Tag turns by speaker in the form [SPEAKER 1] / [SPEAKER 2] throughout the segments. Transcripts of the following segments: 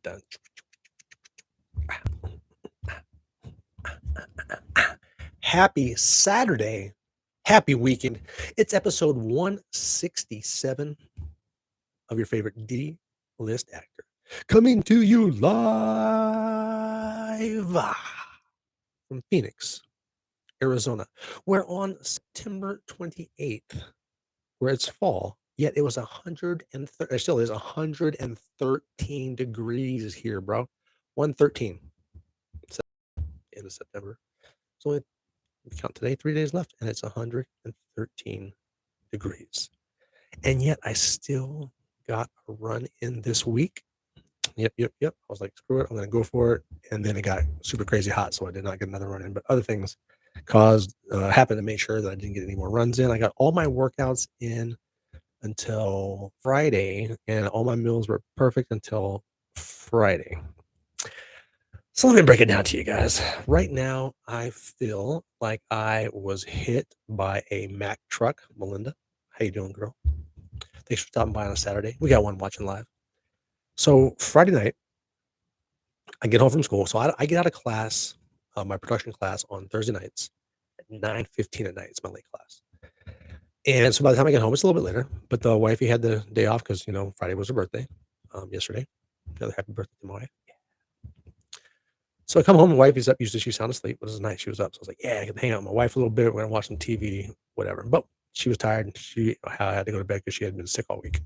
[SPEAKER 1] Dun. Happy Saturday. Happy weekend. It's episode 167 of your favorite D list actor. Coming to you live from Phoenix, Arizona, where on September 28th, where it's fall, yet it was 130, it still is 113 degrees here, bro. 113. End of September. It's only count today, 3 days left, and it's 113 degrees. And yet I still got a run in this week. Yep. I was like, screw it, I'm going to go for it. And then it got super crazy hot, so I did not get another run in. But other things happened to make sure that I didn't get any more runs in. I got all my workouts in until Friday, and all my meals were perfect until Friday. So let me break it down to you guys. Right now, I feel like I was hit by a Mack truck. Melinda, how you doing, girl? Thanks for stopping by on a Saturday. We got one watching live. So Friday night, I get home from school. So I get out of class, my production class on Thursday nights at 9:15 at night. It's my late class. And so by the time I get home, it's a little bit later. But the wifey had the day off because, Friday was her birthday yesterday. Another happy birthday to my wife. So I come home, my wife is up. Usually she's sound asleep, but it was night. She was up. So I was like, yeah, I can hang out with my wife a little bit. We're going to watch some TV, whatever. But she was tired and she had to go to bed because she had been sick all week.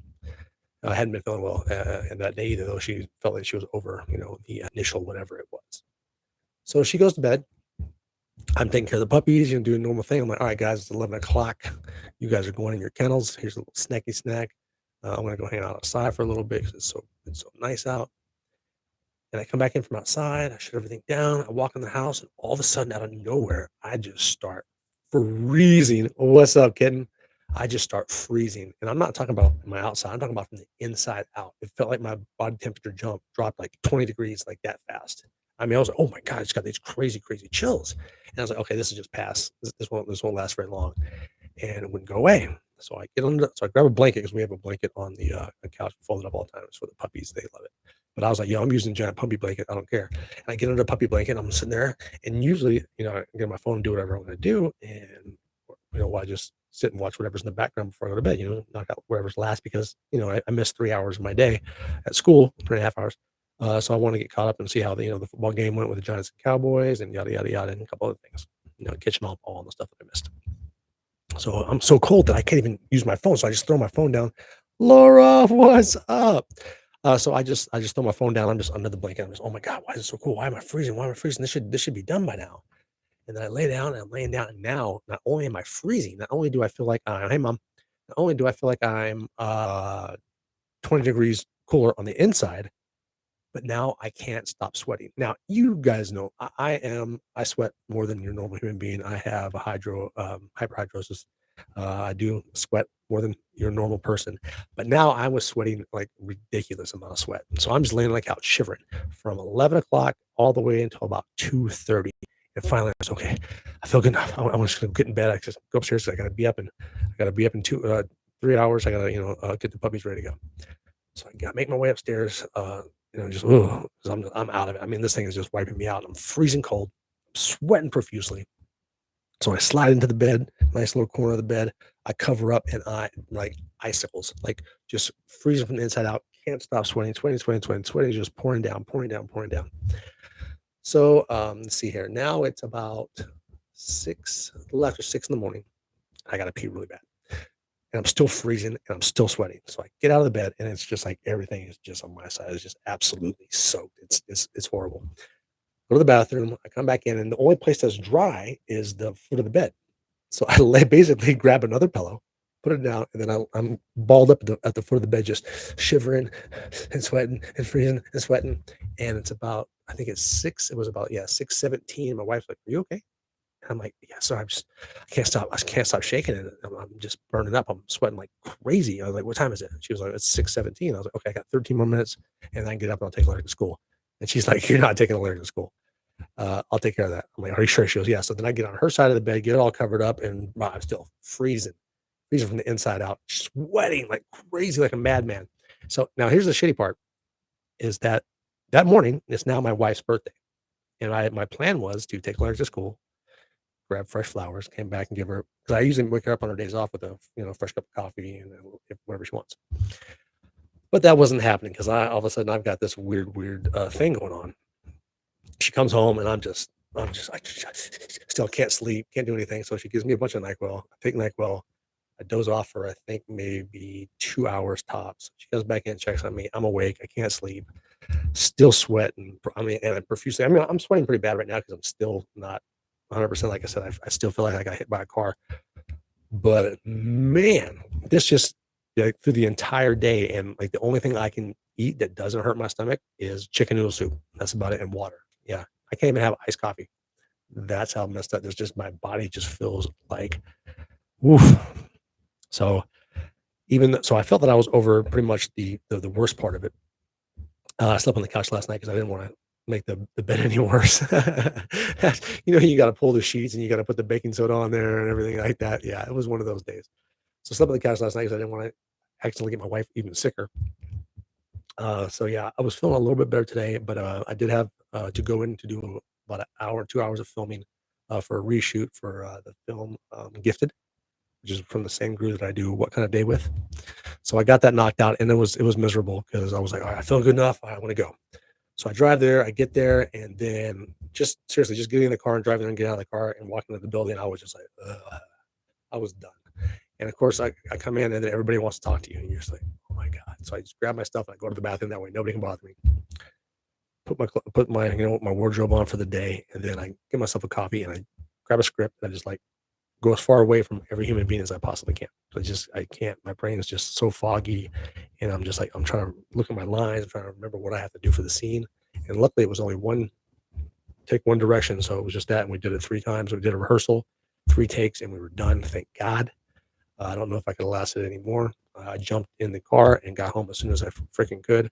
[SPEAKER 1] I hadn't been feeling well and that day either, though she felt like she was over, the initial whatever it was. So she goes to bed. I'm taking care of the puppies, doing normal thing. I'm like, all right, guys, it's 11 o'clock. You guys are going in your kennels. Here's a little snacky snack. I'm going to go hang out outside for a little bit because it's so nice out. And I come back in from outside, I shut everything down, I walk in the house, and all of a sudden, out of nowhere, I just start freezing. What's up, kitten? I just start freezing. And I'm not talking about my outside, I'm talking about from the inside out. It felt like my body temperature dropped like 20 degrees like that fast. I mean, I was like, oh my God, I just got these crazy, crazy chills. And I was like, okay, this is just past. This won't last very long. And it wouldn't go away. So I grab a blanket because we have a blanket on the couch folded up all the time. It's for the puppies. They love it. But I was like, yo, I'm using a giant puppy blanket. I don't care. And I get under the puppy blanket. I'm sitting there. And usually, I get my phone and do whatever I'm going to do. And, I just sit and watch whatever's in the background before I go to bed, knock out whatever's last because, I missed 3 hours of my day at school, 3.5 hours. So I want to get caught up and see how the football game went with the Giants and Cowboys and yada, yada, yada, and a couple other things, catching up all the stuff that I missed. So I'm so cold that I can't even use my phone. So I just throw my phone down. Laura, what's up? So I just throw my phone down. I'm just under the blanket. I'm just, oh my God, why is it so cool? Why am I freezing? This should be done by now. And then I lay down and I'm laying down. And now not only am I freezing, not only do I feel like hey mom, not only do I feel like I'm 20 degrees cooler on the inside, but now I can't stop sweating. Now, you guys know I sweat more than your normal human being. I have a hyperhidrosis. I do sweat more than your normal person, but now I was sweating like ridiculous amount of sweat. So I'm just laying on the couch shivering from 11 o'clock all the way until about 2:30. And finally, I was okay. I feel good enough. I'm just gonna get in bed. I just go upstairs. I gotta be up in 3 hours. I gotta get the puppies ready to go. So I got make my way upstairs. Just I'm out of it. I mean, this thing is just wiping me out. I'm freezing cold, sweating profusely. So I slide into the bed, nice little corner of the bed. I cover up and I like icicles, like just freezing from the inside out. Can't stop sweating, sweating, just pouring down. So let's see here. Now it's about 6 left or 6 in the morning. I gotta pee really bad. And I'm still freezing and I'm still sweating. So I get out of the bed and it's just like everything is just on my side. It's just absolutely soaked. It's horrible. Go to the bathroom. I come back in and the only place that's dry is the foot of the bed. So I basically grab another pillow, put it down, and then I'm balled up at the foot of the bed, just shivering and sweating and freezing and sweating. And it's about, I think it's 6. It was about 6:17. My wife's like, "Are you okay?" And I'm like, "Yeah." So I can't stop shaking it. I'm just burning up. I'm sweating like crazy. I was like, "What time is it?" She was like, "It's 6:17." I was like, "Okay, I got 13 more minutes, and then I can get up and I'll take Larry to school." And she's like, "You're not taking Larry to school. I'll take care of that." I'm like, "Are you sure?" She goes, "Yeah." So then I get on her side of the bed, get it all covered up, and wow, I'm still freezing from the inside out, sweating like crazy, like a madman. So now here's the shitty part is that That morning, it's now my wife's birthday, and my plan was to take Larry to school, grab fresh flowers, came back and give her, because I usually wake her up on her days off with a, fresh cup of coffee and whatever she wants. But that wasn't happening because I all of a sudden I've got this weird thing going on. She comes home and I still can't sleep, can't do anything. So she gives me a bunch of NyQuil. I take NyQuil. I doze off for I think maybe 2 hours tops. She comes back in, checks on me. I'm awake. I can't sleep. Still sweating. I mean, and profusely. I mean, I'm sweating pretty bad right now because I'm still not 100%. Like I said, I still feel like I got hit by a car. But man, this just, like, through the entire day, and like the only thing I can eat that doesn't hurt my stomach is chicken noodle soup. That's about it, and water. Yeah, I can't even have iced coffee. That's how messed up. There's just my body just feels like, woof. So so I felt that I was over pretty much the worst part of it. I slept on the couch last night because I didn't want to make the bed any worse. You got to pull the sheets and you got to put the baking soda on there and everything like that. Yeah, it was one of those days. So I slept on the couch last night because I didn't want to accidentally get my wife even sicker. So yeah, I was feeling a little bit better today, but I did have to go in to do about an hour, 2 hours of filming for a reshoot for the film Gifted, which is from the same crew that I do What Kind of Day with. So I got that knocked out, and it was miserable because I was like, all right, I feel good enough. I want to go. So I drive there, I get there, and then just seriously, just getting in the car and driving there and getting out of the car and walking into the building, I was just like, ugh, I was done. And of course, I come in and then everybody wants to talk to you, and you're just like, oh my god. So I just grab my stuff and I go to the bathroom. That way, nobody can bother me. Put my my wardrobe on for the day, and then I get myself a coffee and I grab a script and I just like go as far away from every human being as I possibly can. I can't. My brain is just so foggy, and I'm just like I'm trying to look at my lines, I'm trying to remember what I have to do for the scene. And luckily, it was only one direction, so it was just that, and we did it 3 times. We did a rehearsal, 3 takes, and we were done. Thank God. I don't know if I could have lasted anymore. I jumped in the car and got home as soon as I freaking could.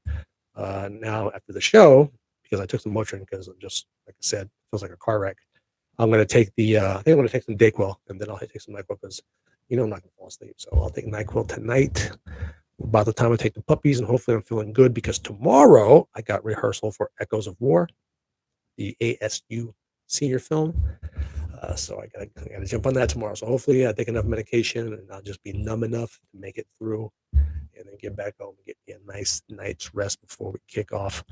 [SPEAKER 1] Now after the show, because I took some Motrin because I'm just like I said, feels like a car wreck. I'm gonna take I think I'm gonna take some Dayquil and then I'll take some NyQuil because I'm not gonna fall asleep. So I'll take NyQuil tonight. By the time I take the puppies, and hopefully I'm feeling good because tomorrow I got rehearsal for Echoes of War, the ASU senior film. So I gotta jump on that tomorrow. So hopefully I take enough medication and I'll just be numb enough to make it through, and then get back home and get me a nice night's rest before we kick off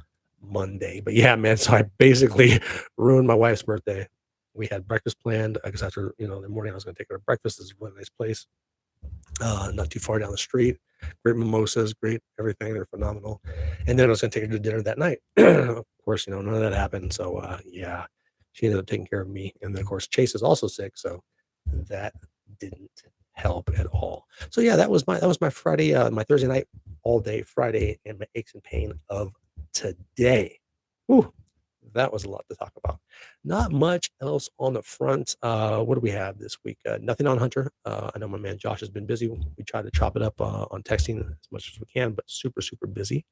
[SPEAKER 1] Monday. But yeah, man, so I basically ruined my wife's birthday. We had breakfast planned because after the morning I was going to take her to breakfast. This is a really nice place, not too far down the street. Great mimosas, great everything. They're phenomenal. And then I was going to take her to dinner that night. Of course, none of that happened. So yeah, she ended up taking care of me. And then of course Chase is also sick, so that didn't help at all. So yeah, that was my Friday, my Thursday night, all day Friday, and my aches and pain of today. Whew, that was a lot to talk about. Not much else on the front. What do we have this week? Nothing on Hunter. I know my man Josh has been busy. We try to chop it up on texting as much as we can, but super busy.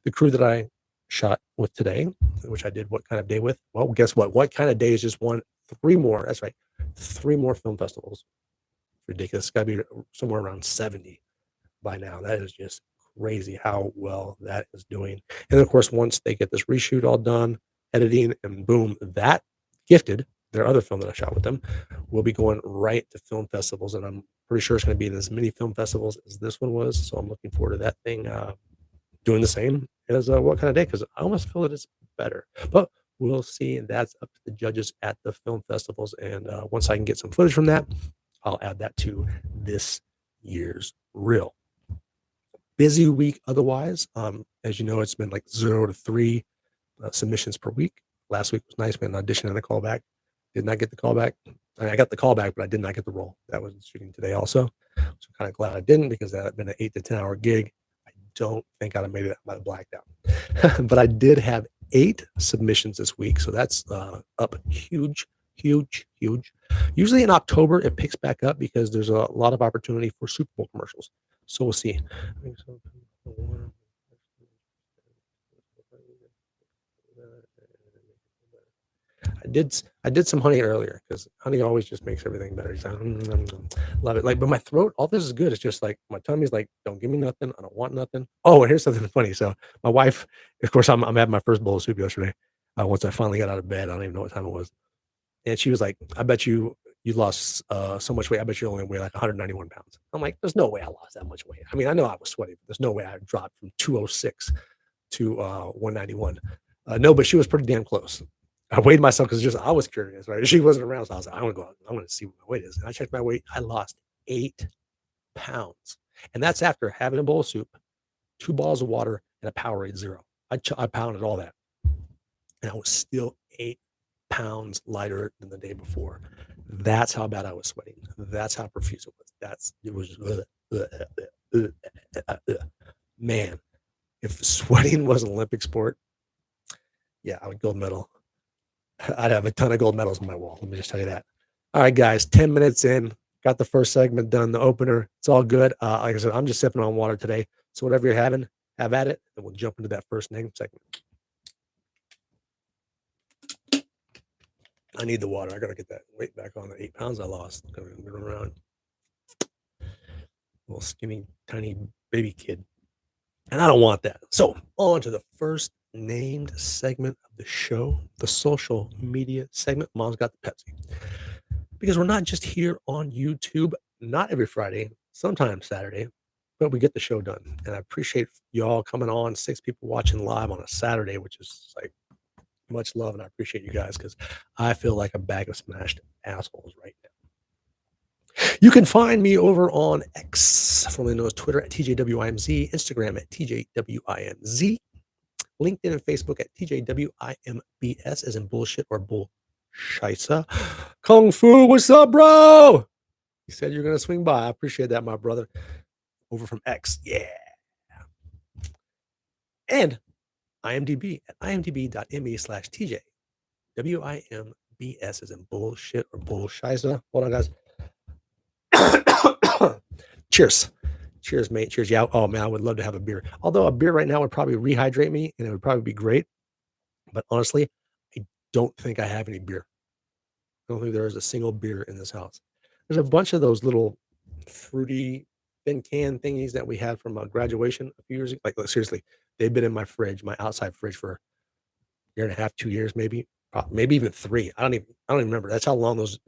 [SPEAKER 1] The crew that I shot with today, which I did What Kind of Day with. Well, guess what? What Kind of Day is just won 3 more. That's right, 3 more film festivals. Ridiculous. It's got to be somewhere around 70 by now. That is just crazy how well that is doing. And of course, once they get this reshoot all done, editing, and boom, that Gifted, their other film that I shot with them, will be going right to film festivals. And I'm pretty sure it's going to be in as many film festivals as this one was. So I'm looking forward to that thing doing the same as What Kind of Day, because I almost feel that it's better. But we'll see. That's up to the judges at the film festivals. And once I can get some footage from that, I'll add that to this year's reel. Busy week otherwise. As you know, it's been like 0 to 3 submissions per week. Last week was nice. We had an audition and a callback. Did not get the callback. I got the callback, but I did not get the role. That was shooting today also. So I'm kind of glad I didn't, because that had been an 8 to 10 hour gig. I don't think I'd have made it. I might have blacked out. But I did have 8 submissions this week. So that's up huge. Usually in October, it picks back up because there's a lot of opportunity for Super Bowl commercials. So we'll see. I I did some honey earlier because honey always just makes everything better. He's like, love it. Like, but my throat, all this is good. It's just like my tummy's like, don't give me nothing. I don't want nothing. Oh, and here's something funny. So my wife, of course, I'm having my first bowl of soup yesterday. Once I finally got out of bed, I don't even know what time it was. And she was like, I bet you lost so much weight. I bet you only weigh like 191 pounds. I'm like, there's no way I lost that much weight. I mean, I know I was sweaty, but there's no way I dropped from 206 to 191. No, but she was pretty damn close. I weighed myself because just I was curious, right? She wasn't around, so I was like, I want to go out. I want to see what my weight is. And I checked my weight. I lost 8 pounds, and that's after having a bowl of soup, 2 bottles of water, and a Powerade Zero. I pounded all that, and I was still 8 pounds lighter than the day before. That's how bad I was sweating. That's how profuse it was. It was man. If sweating was an Olympic sport, yeah, I would gold medal. I'd have a ton of gold medals on my wall. Let me just tell you that. All right, guys, 10 minutes in, got the first segment done, the opener. It's all good. Like I said, I'm just sipping on water today. So whatever you're having, have at it, and we'll jump into that first name segment. I need the water. I got to get that weight back on the 8 pounds I lost. Going around. Little skinny, tiny baby kid. And I don't want that. So on to the first named segment of the show, the social media segment. Mom's got the Pepsi. Because we're not just here on YouTube, not every Friday, sometimes Saturday, but we get the show done. And I appreciate y'all coming on, 6 people watching live on a Saturday, which is like much love. And I appreciate you guys because I feel like a bag of smashed assholes right now. You can find me over on X, formerly known as Twitter, at TJWIMZ, Instagram at TJWIMZ, LinkedIn and Facebook at TJWIMBS, as in bullshit or bullshisa. Kung Fu, what's up, bro? You said you're going to swing by. I appreciate that, my brother. Over from X. Yeah. And IMDb at imdb.me/TJ. WIMBS, as in bullshit or bullshisa. Hold on, guys. Cheers. Cheers, mate. Cheers. Yeah. Oh, man, I would love to have a beer. Although a beer right now would probably rehydrate me and it would probably be great. But honestly, I don't think I have any beer. I don't think there is a single beer in this house. There's a bunch of those little fruity thin can thingies that we had from graduation a few years ago. Like, seriously, they've been in my fridge, my outside fridge, for a year and a half, 2 years, maybe even 3. I don't even remember. That's how long those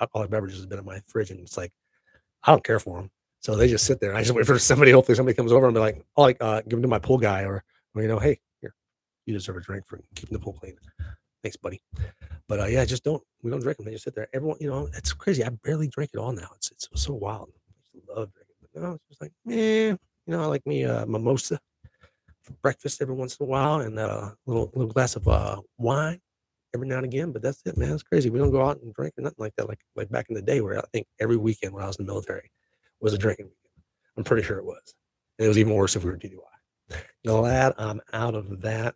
[SPEAKER 1] alcoholic beverages have been in my fridge. And it's like, I don't care for them. So they just sit there. I just wait for somebody. Hopefully somebody comes over and be like, oh, like, give them to my pool guy or, hey, here, you deserve a drink for keeping the pool clean. Thanks, buddy. But yeah, we don't drink them. They just sit there. Everyone, it's crazy. I barely drink it all now. It's so wild. I just love drinking. But no, it's just like, I like me mimosa for breakfast every once in a while, and a little glass of wine every now and again. But that's it, man. It's crazy. We don't go out and drink or nothing like that. Like back in the day, where I think every weekend when I was in the military was a drinking weekend. I'm pretty sure it was. And it was even worse if we were DUI. Glad I'm out of that.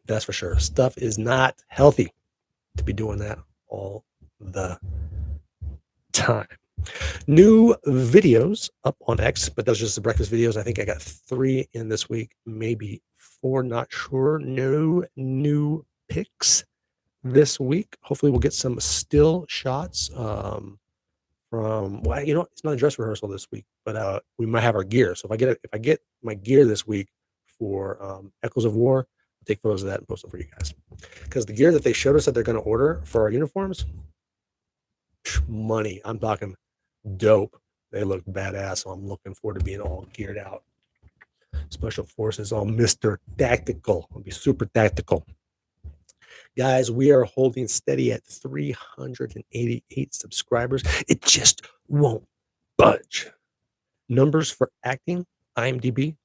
[SPEAKER 1] That's for sure. Stuff is not healthy to be doing that all the time. New videos up on X, but those are just the breakfast videos. I think I got 3 in this week, maybe 4, not sure. No new pics this week. Hopefully we'll get some still shots from, it's not a dress rehearsal this week, but we might have our gear. So if I get my gear this week for Echoes of War, I'll take photos of that and post them for you guys. Because the gear that they showed us that they're going to order for our uniforms, money. I'm talking dope. They look badass, so I'm looking forward to being all geared out. Special Forces, all Mr. Tactical. I'll be super tactical. Guys, we are holding steady at 388 subscribers. It just won't budge. Numbers for acting, IMDb.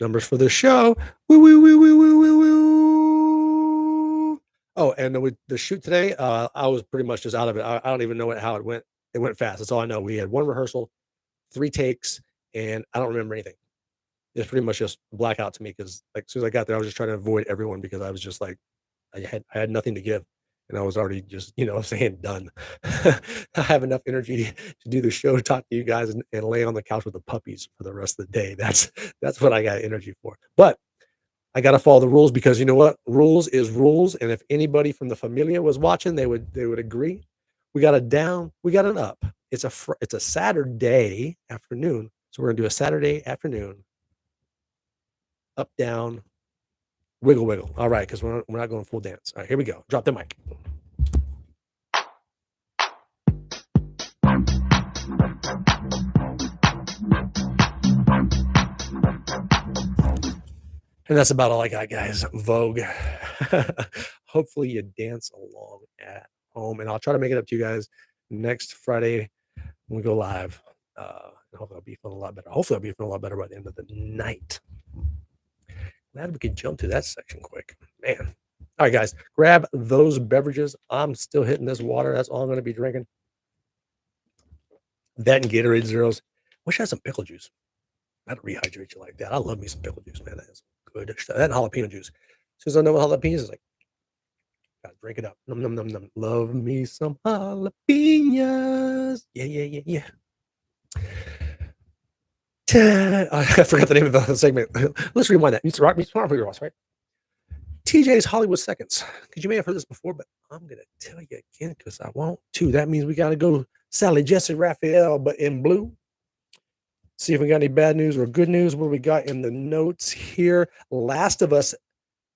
[SPEAKER 1] Numbers for the show. Oh, and the shoot today, I was pretty much just out of it. I don't even know how it went. It went fast. That's all I know. We had 1 rehearsal, 3 takes, and I don't remember anything. It's pretty much just blackout to me because, like, as soon as I got there, I was just trying to avoid everyone because I was just like, I had nothing to give, and I was already just, saying done. I have enough energy to do the show, talk to you guys, and lay on the couch with the puppies for the rest of the day. That's what I got energy for. But I gotta follow the rules because you know what? Rules is rules, and if anybody from the familia was watching, they would agree. We got a down, we got an up. It's a Saturday afternoon, so we're gonna do a Saturday afternoon, up, down, wiggle, wiggle. All right, because we're not going full dance. All right, here we go. Drop the mic. And that's about all I got, guys. Vogue. Hopefully you dance along at home, and I'll try to make it up to you guys next Friday when we go live. Hopefully I'll be feeling a lot better. Hopefully I'll be feeling a lot better by the end of the night. Glad we could jump to that section quick, man. All right, guys, grab those beverages. I'm still hitting this water. That's all I'm going to be drinking. That and Gatorade Zeros. Wish I had some pickle juice. That'd rehydrate you like that. I love me some pickle juice, man. That is good stuff. That and jalapeno juice. As soon as I know what jalapenos is, like, gotta drink it up. Num num num num. Love me some jalapenos. Yeah, yeah, yeah, yeah. I forgot the name of the segment. Let's rewind that. It's Rock Me Smart for your house, right? TJ's Hollywood Seconds. Because you may have heard this before, but I'm gonna tell you again because I want to. That means we gotta go Sally Jesse Raphael, but in blue. See if we got any bad news or good news. What we got in the notes here? Last of Us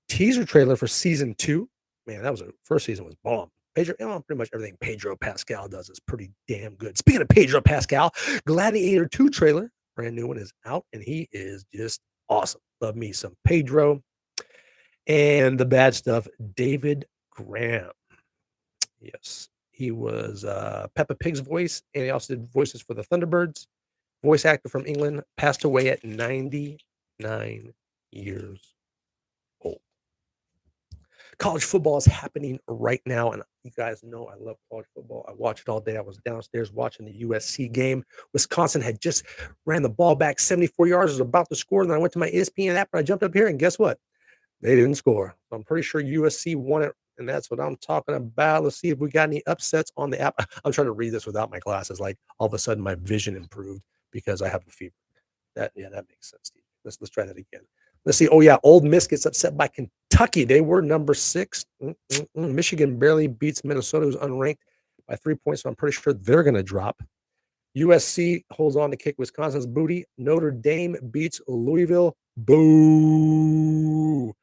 [SPEAKER 1] teaser trailer for season 2. Man, that was first season was bomb. Pedro, pretty much everything Pedro Pascal does is pretty damn good. Speaking of Pedro Pascal, Gladiator 2 trailer, brand new one is out, and he is just awesome. Love me some Pedro. And the bad stuff, David Graham. Yes, he was Peppa Pig's voice, and he also did voices for the Thunderbirds. Voice actor from England, passed away at 99 years old. College football is happening right now, and you guys know I love college football. I watch it all day. I was downstairs watching the USC game. Wisconsin had just ran the ball back 74 yards, was about to score, and then I went to my ESPN app, and I jumped up here, and guess what? They didn't score. I'm pretty sure USC won it, and that's what I'm talking about. Let's see if we got any upsets on the app. I'm trying to read this without my glasses. Like, all of a sudden, my vision improved because I have a fever. That makes sense, Steve. Let's try that again. Let's see. Oh yeah, Old Miss gets upset by Kentucky. They were number 6. Michigan barely beats Minnesota, who's unranked, by 3 points. So I'm pretty sure they're going to drop. USC holds on to kick Wisconsin's booty. Notre Dame beats Louisville. Boo.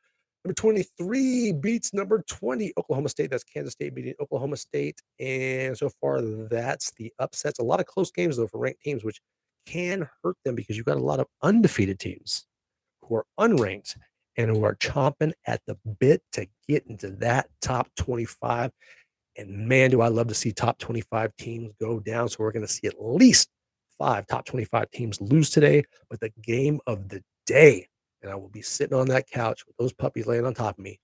[SPEAKER 1] Number 23 beats number 20, Oklahoma State. That's Kansas State beating Oklahoma State. And so far, that's the upsets. A lot of close games, though, for ranked teams, which can hurt them because you've got a lot of undefeated teams who are unranked and who are chomping at the bit to get into that top 25. And man, do I love to see top 25 teams go down. So we're going to see at least 5 top 25 teams lose today. But the game of the day, and I will be sitting on that couch with those puppies laying on top of me.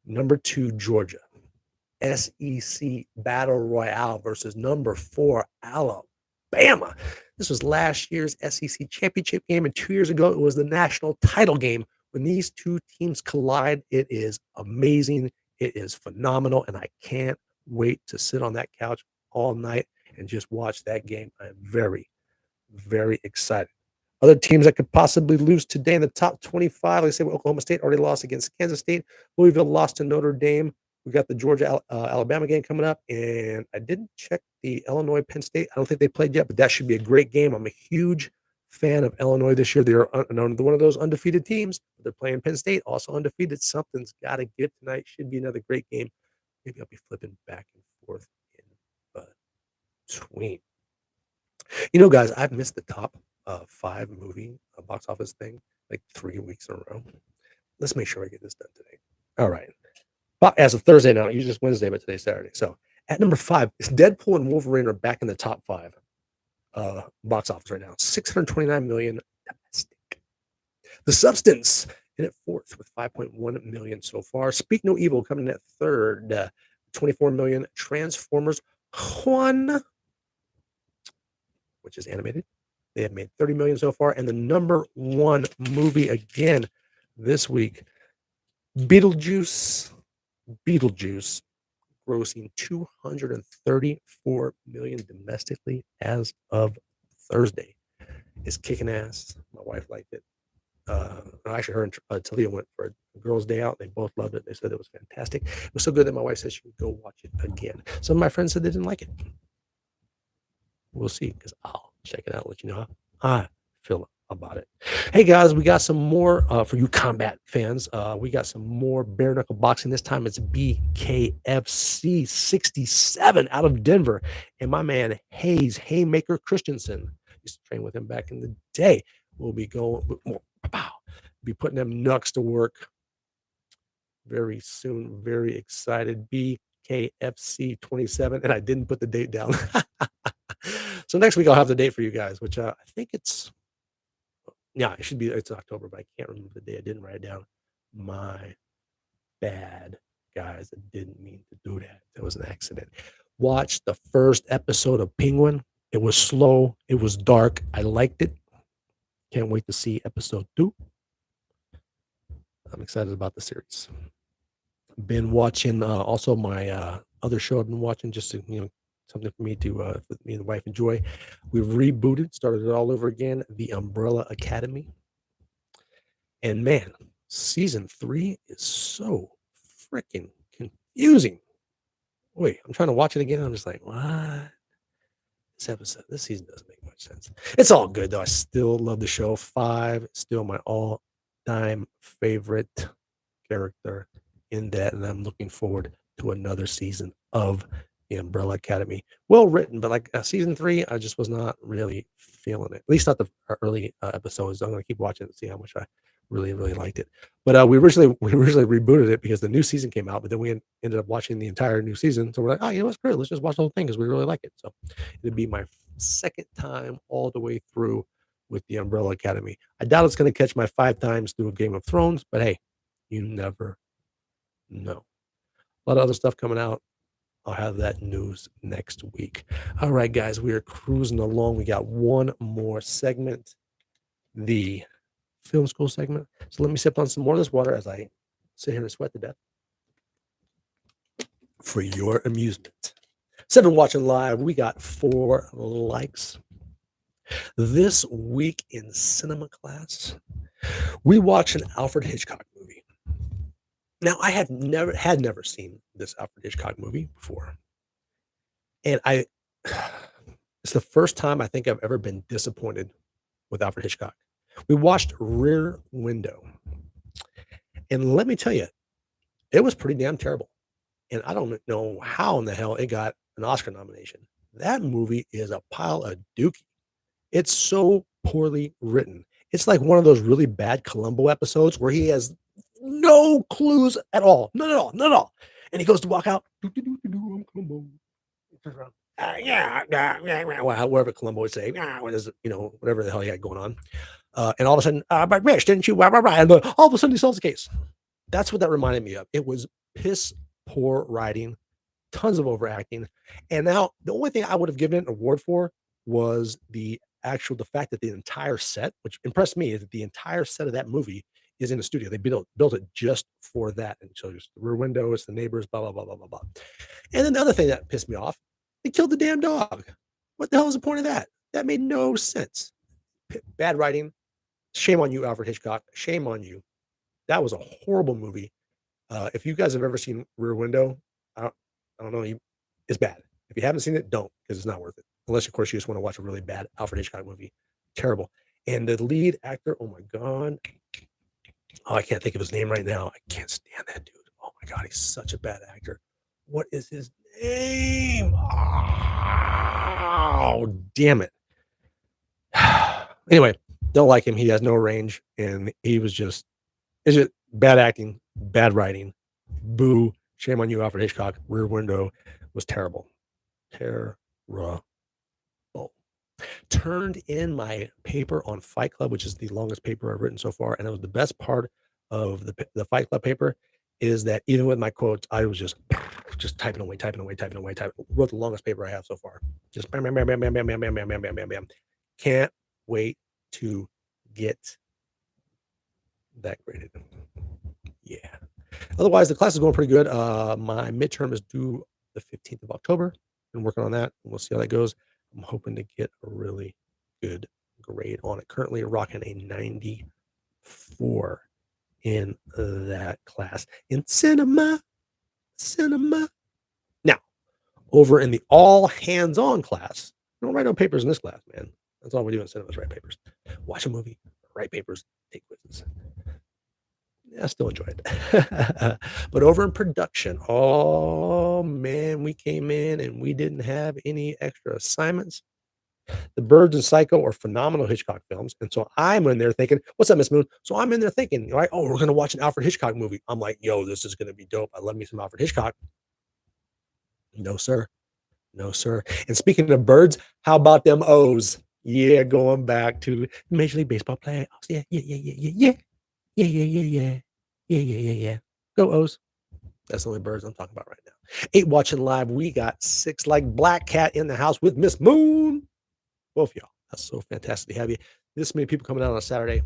[SPEAKER 1] Number 2, Georgia. SEC Battle Royale versus number 4, Alabama. This was last year's SEC championship game, and 2 years ago, it was the national title game. When these two teams collide, it is amazing. It is phenomenal, and I can't wait to sit on that couch all night and just watch that game. I'm very, very excited. Other teams that could possibly lose today in the top 25, like I said, Oklahoma State already lost against Kansas State. Louisville lost to Notre Dame. We got the Georgia Alabama game coming up, and I didn't check the Illinois Penn State. I don't think they played yet, but that should be a great game. I'm a huge fan of Illinois this year. They're one of those undefeated teams. They're playing Penn State, also undefeated. Something's got to give tonight. Should be another great game. Maybe I'll be flipping back and forth in between. You know, guys, I've missed the top 5 movie box office thing like 3 weeks in a row. Let's make sure I get this done today. All right. As of Thursday now, usually it's Wednesday, but today's Saturday. So at number 5, Deadpool and Wolverine are back in the top 5 box office right now. 629 million domestic. The Substance in at 4th with 5.1 million so far. Speak No Evil coming in at 3rd, 24 million. Transformers Juan, which is animated. They have made 30 million so far. And the number 1 movie again this week, Beetlejuice, grossing 234 million domestically as of Thursday. It's kicking ass. My wife liked it. Actually, her and Talia went for a girls' day out. They both loved it. They said it was fantastic. It was so good that my wife said she would go watch it again. Some of my friends said they didn't like it. We'll see, because I'll check it out, let you know how I feel about it. Hey guys, we got some more for you combat fans. We got some more bare knuckle boxing. This time it's BKFC 67 out of Denver. And my man Hayes Haymaker Christensen used to train with him back in the day. We'll be be putting them knucks to work very soon. Very excited. BKFC 27. And I didn't put the date down. So next week I'll have the date for you guys, which I think it's it's October, but I can't remember the date. I didn't write it down. My bad, guys. I didn't mean to do that. That was an accident. Watch the first episode of Penguin. It was slow. It was dark. I liked it. Can't wait to see episode 2. I'm excited about the series. Been watching also my other show I've been watching, just to, something for me to for me and the wife enjoy. We've rebooted, started it all over again, The Umbrella Academy. And man, season 3 is so freaking confusing. Wait, I'm trying to watch it again. I'm just like, what? This season doesn't make much sense. It's all good though. I still love the show. 5, still my all-time favorite character in that, and I'm looking forward to another season of The Umbrella Academy. Well written, but like season 3, I just was not really feeling it. At least not the early episodes. I'm going to keep watching it and see how much I really liked it. But we originally rebooted it because the new season came out, but then we ended up watching the entire new season. So we're like, oh, you know what's great? Let's just watch the whole thing because we really like it. So it'd be my second time all the way through with The Umbrella Academy. I doubt it's going to catch my 5 times through Game of Thrones, but hey, you never know. A lot of other stuff coming out. I'll have that news next week. All right, guys, we are cruising along. We got one more segment, the film school segment. So let me sip on some more of this water as I sit here and sweat to death for your amusement. Instead of watching live, we got 4 likes. This week in cinema class, we watched an Alfred Hitchcock movie. Now, I had never seen this Alfred Hitchcock movie before. And it's the first time I think I've ever been disappointed with Alfred Hitchcock. We watched Rear Window. And let me tell you, it was pretty damn terrible. And I don't know how in the hell it got an Oscar nomination. That movie is a pile of dookie. It's so poorly written. It's like one of those really bad Columbo episodes where he has no clues at all. None at all. None at all. And he goes to walk out. I'm Columbo. He turns around. Whatever Columbo would say. What is it? Whatever the hell he had going on. And all of a sudden, but Rich, didn't you? And all of a sudden he solves the case. That's what that reminded me of. It was piss poor writing, tons of overacting. And now the only thing I would have given it an award for was the fact that the entire set, which impressed me, is that the entire set of that movie is in the studio. They built it just for that. And so just the Rear Window, it's the neighbors, blah, blah, blah, blah, blah, blah. And then the other thing that pissed me off, they killed the damn dog. What the hell was the point of that? That made no sense. Bad writing. Shame on you, Alfred Hitchcock. Shame on you. That was a horrible movie. If you guys have ever seen Rear Window, I don't know, it's bad. If you haven't seen it, don't, because it's not worth it. Unless, of course, you just want to watch a really bad Alfred Hitchcock movie. Terrible. And the lead actor, oh my God. Oh, I can't think of his name right now. I can't stand that dude. Oh my God, he's such a bad actor. What is his name? Oh, damn it. Anyway, don't like him. He has no range. And he was it's just bad acting, bad writing. Boo. Shame on you, Alfred Hitchcock. Rear Window was terrible. Terrible. Turned in my paper on Fight Club, which is the longest paper I've written so far. And it was the best part of the Fight Club paper is that even with my quotes, I was just typing away. Wrote the longest paper I have so far. Just bam, bam, bam, bam, bam, bam, bam, bam, bam, bam, bam, bam, bam. Can't wait to get that graded. Yeah. Otherwise, the class is going pretty good. My midterm is due the 15th of October. Been working on that, and we'll see how that goes. I'm hoping to get a really good grade on it. Currently rocking a 95. 4 in that class in cinema. Now, over in the all hands-on class, we don't write no papers in this class, man. That's all we do in cinema is write papers. Watch a movie, write papers, take quizzes. Yeah, I still enjoy it. But over in production, oh man, we came in and we didn't have any extra assignments. The Birds and Psycho are phenomenal Hitchcock films. And so I'm in there thinking, what's up, Miss Moon? So I'm in there thinking, right? Oh, we're going to watch an Alfred Hitchcock movie. I'm like, yo, this is going to be dope. I love me some Alfred Hitchcock. No, sir. No, sir. And speaking of birds, how about them O's? Yeah, going back to Major League Baseball playoffs. Yeah, yeah, yeah, yeah, yeah, yeah. Yeah, yeah, yeah, yeah. Yeah, yeah, yeah, yeah. Go O's. That's the only birds I'm talking about right now. 8 watching live. We got 6 like Black Cat in the house with Miss Moon. Both of y'all. That's so fantastic to have you. This many people coming out on a Saturday.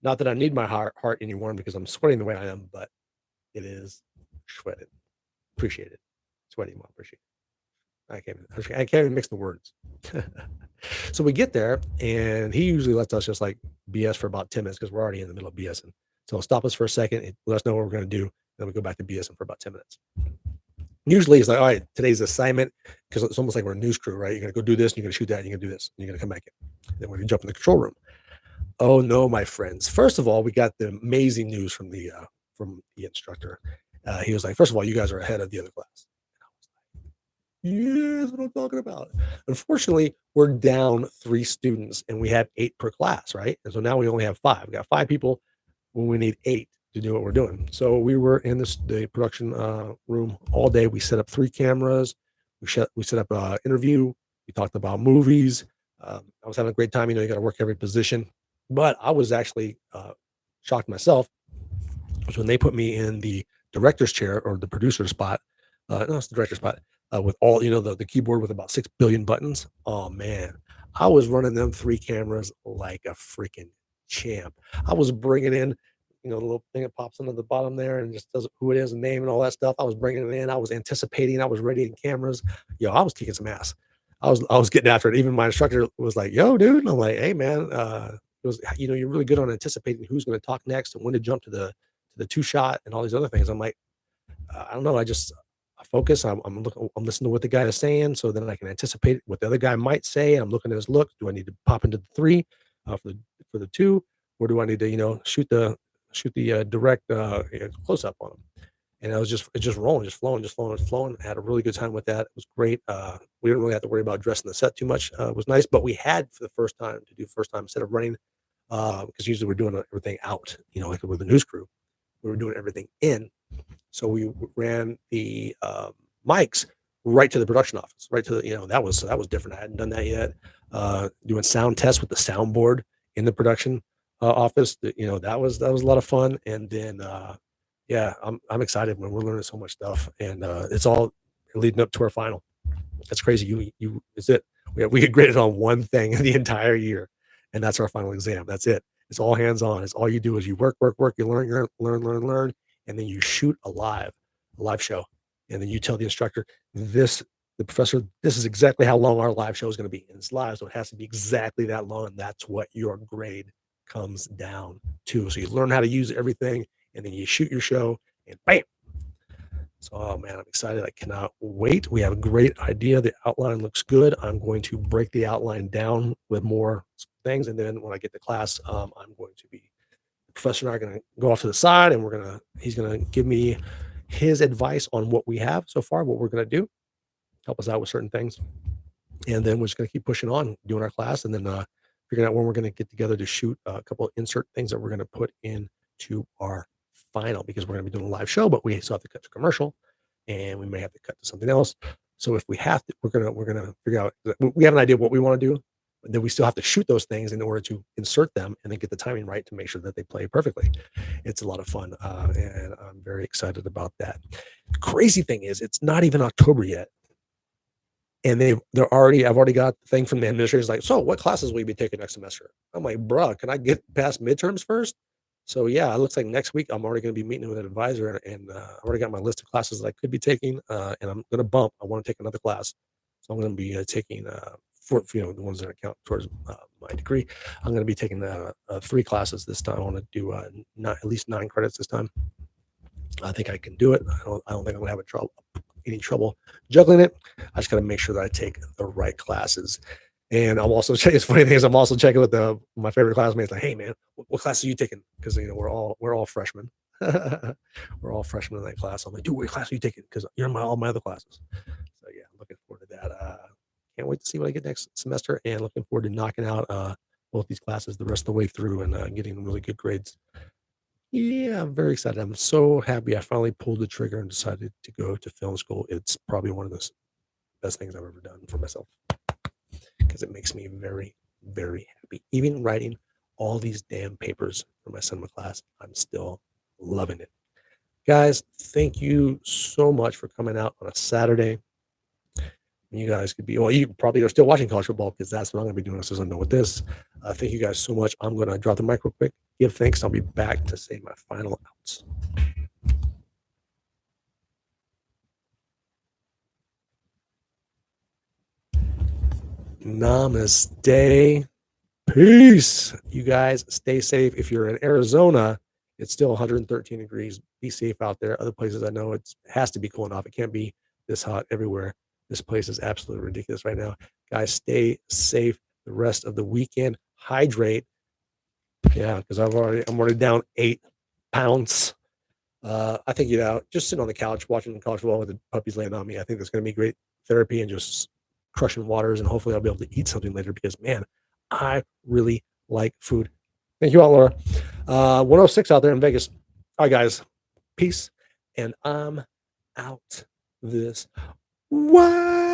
[SPEAKER 1] Not that I need my heart any warm because I'm sweating the way I am, but it is sweated. Appreciate it. Sweaty, mom. Appreciate it. I can't even mix the words. So we get there, and he usually lets us just like BS for about 10 minutes because we're already in the middle of BSing. So he'll stop us for a second and let us know what we're going to do. Then we go back to BSing for about 10 minutes. Usually it's like, all right, today's assignment, because it's almost like we're a news crew, right? You're going to go do this, and you're going to shoot that, and you're going to do this, and you're going to come back in. Then we're going to jump in the control room. Oh no, my friends. First of all, we got the amazing news from the instructor. He was like, first of all, you guys are ahead of the other class. Yeah, that's what I'm talking about. Unfortunately, we're down 3 students and we have 8 per class, right? And so now we only have 5. We got 5 people when we need 8 to do what we're doing. So we were in the production room all day. We set up 3 cameras. We set up an interview. We talked about movies. I was having a great time. You know, you got to work every position. But I was actually shocked myself was when they put me in the director's chair or the producer spot. No, it's the director spot with all, you know, the keyboard with about 6 billion buttons. Oh, man. I was running them 3 cameras like a freaking champ. I was bringing in, you know, the little thing that pops into the bottom there and just does who it is and name and all that stuff. I was bringing it in. I was anticipating. I was readying cameras. Yo, I was kicking some ass. I was getting after it. Even my instructor was like, yo, dude. And I'm like, hey, man, it was, you know, you're really good on anticipating who's going to talk next and when to jump to the 2 shot and all these other things. I'm like, I don't know. I focus. I'm looking. I'm listening to what the guy is saying, so then I can anticipate what the other guy might say. I'm looking at his look. Do I need to pop into the 3 for the 2, or do I need to, you know, shoot the direct close up on him? And I was just rolling, just flowing. I had a really good time with that. It was great. We didn't really have to worry about dressing the set too much. It was nice, but we had for the first time instead of running, because usually we're doing everything out, you know, like with the news crew, we were doing everything in. So we ran the mics right to the production office, right to the, you know, that was different. I hadn't done that yet. Doing sound tests with the soundboard in the production office, you know, that was a lot of fun. And then, yeah, I'm excited when we're learning so much stuff, and it's all leading up to our final. That's crazy. Is it? We get graded on one thing the entire year, and that's our final exam. That's it. It's all hands on. It's all you do is you work. You learn, and then you shoot a live show, and then you tell the instructor the professor, this is exactly how long our live show is going to be, and it's live, so it has to be exactly that long, and that's what your grade comes down to. So you learn how to use everything, and then you shoot your show, and bam. So, oh man, I'm excited. I cannot wait. We have a great idea. The outline looks good. I'm going to break the outline down with more things. And then when I get to class, I'm going to be, the professor and I are going to go off to the side, and he's going to give me his advice on what we have so far, what we're going to do, help us out with certain things. And then we're just going to keep pushing on, doing our class, and then figuring out when we're going to get together to shoot a couple of insert things that we're going to put into our final, because we're going to be doing a live show, but we still have to cut to commercial, and we may have to cut to something else. So if we have to, we're gonna figure out. We have an idea of what we want to do, but then we still have to shoot those things in order to insert them and then get the timing right to make sure that they play perfectly. It's a lot of fun, and I'm very excited about that. The crazy thing is, it's not even October yet, and I've already got the thing from the administrators like, so what classes will you be taking next semester? I'm like, bruh, can I get past midterms first? So yeah, it looks like next week I'm already going to be meeting with an advisor, and I already got my list of classes that I could be taking, and I'm going to bump. I want to take another class, so I'm going to be taking for the ones that count towards my degree. I'm going to be taking 3 classes this time. I want to do at least 9 credits this time. I think I can do it. I don't think I'm going to have any trouble juggling it. I just got to make sure that I take the right classes. And I'm also checking. It's funny thing is I'm also checking with my favorite classmates. Like, hey man, what class are you taking? Because we're all freshmen. We're all freshmen in that class. I'm like, dude, what class are you taking? Because you're in all my other classes. So yeah, I'm looking forward to that. Can't wait to see what I get next semester, and looking forward to knocking out both these classes the rest of the way through and getting really good grades. Yeah, I'm very excited. I'm so happy I finally pulled the trigger and decided to go to film school. It's probably one of the best things I've ever done for myself because it makes me very, very happy. Even writing all these damn papers for my cinema class, I'm still loving it. Guys, thank you so much for coming out on a Saturday. You guys could be, well, you probably are still watching college football because that's what I'm going to be doing as I'm done with this. Thank you guys so much. I'm going to drop the mic real quick, give thanks. I'll be back to say my final outs. Namaste. Peace. You guys stay safe. If you're in Arizona, it's still 113 degrees. Be safe out there. Other places I know it has to be cooling off. It can't be this hot everywhere. This place is absolutely ridiculous right now. Guys, stay safe the rest of the weekend. Hydrate. Yeah, because I'm already down 8 pounds. I think just sitting on the couch watching college football with the puppies laying on me. I think that's going to be great therapy and just crushing waters. And hopefully I'll be able to eat something later because man, I really like food. Thank you all, Laura. 106 out there in Vegas. All right, guys. Peace. And I'm out this way.